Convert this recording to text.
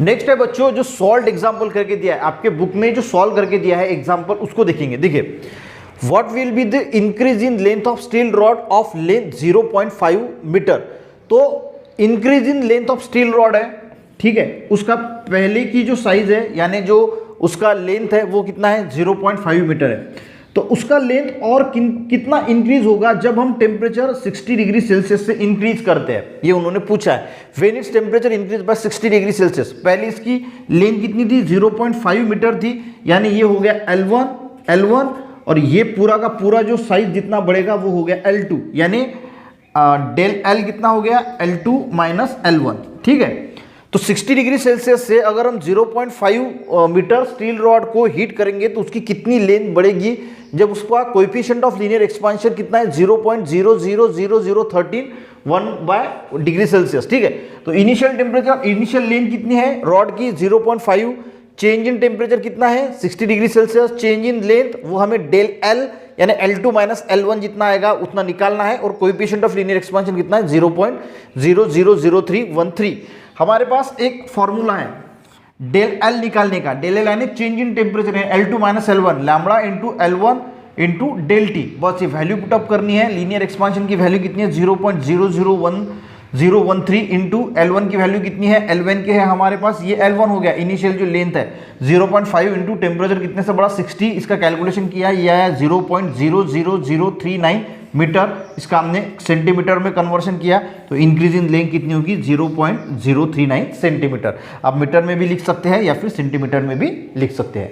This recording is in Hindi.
नेक्स्ट है बच्चों जो सॉल्व एग्जाम्पल करके दिया है आपके बुक में, जो सॉल्व करके दिया है एग्जाम्पल, उसको देखेंगे। देखिए, what will be the increase in length of steel rod of length 0.5 metre. तो increase in length of steel rod है, ठीक है, उसका पहले की जो साइज है यानी जो उसका लेंथ है वो कितना है 0.5 मीटर है। तो उसका लेंथ और कितना इंक्रीज होगा जब हम टेम्परेचर 60 डिग्री सेल्सियस से इंक्रीज करते हैं, ये उन्होंने पूछा है। When its temperature increase by 60 degree Celsius. पहले इसकी लेंथ कितनी थी 0.5 मीटर थी, यानी ये हो गया L1 और ये पूरा का पूरा जो साइज जितना बढ़ेगा वो हो गया L2, यानी डेल L कितना हो गया L2 माइनस L1, ठीक है। तो 60 डिग्री सेल्सियस से अगर हम 0.5 मीटर स्टील रॉड को हीट करेंगे तो उसकी कितनी लेंथ बढ़ेगी जब उसका कोएफिशिएंट ऑफ लीनियर एक्सपेंशन कितना है 0.000013 1 डिग्री सेल्सियस, ठीक है। तो इनिशियल टेम्परेचर, इनिशियल लेंथ कितनी है रॉड की 0.5, चेंज इन टेम्परेचर कितना है 60 degree Celsius, change in length वो हमें डेल L यानी L2 माइनस L1 जितना आएगा उतना निकालना है, और कोएफिशिएंट ऑफ लीनियर एक्सपेंशन कितना है 0.000313। हमारे पास एक फॉर्मूला है डेल L निकालने का, डेल L यानी चेंज इन टेम्परेचर है L2 minus L1 lambda into L1 into del T. बस ये वैल्यू पुटअप करनी है। लीनियर एक्सपेंशन की वैल्यू कितनी है 0.001013 इंटू L1 की वैल्यू कितनी है, L1 के है हमारे पास, ये L1 हो गया इनिशियल जो लेंथ है 0.5 इंटू टेम्परेचर कितने से बड़ा 60, इसका कैलकुलेशन किया, यह है 0.00039 मीटर, इसका हमने सेंटीमीटर में कन्वर्शन किया तो इंक्रीज इन लेंथ कितनी होगी 0.039 सेंटीमीटर। आप मीटर में भी लिख सकते हैं या फिर सेंटीमीटर में भी लिख सकते हैं।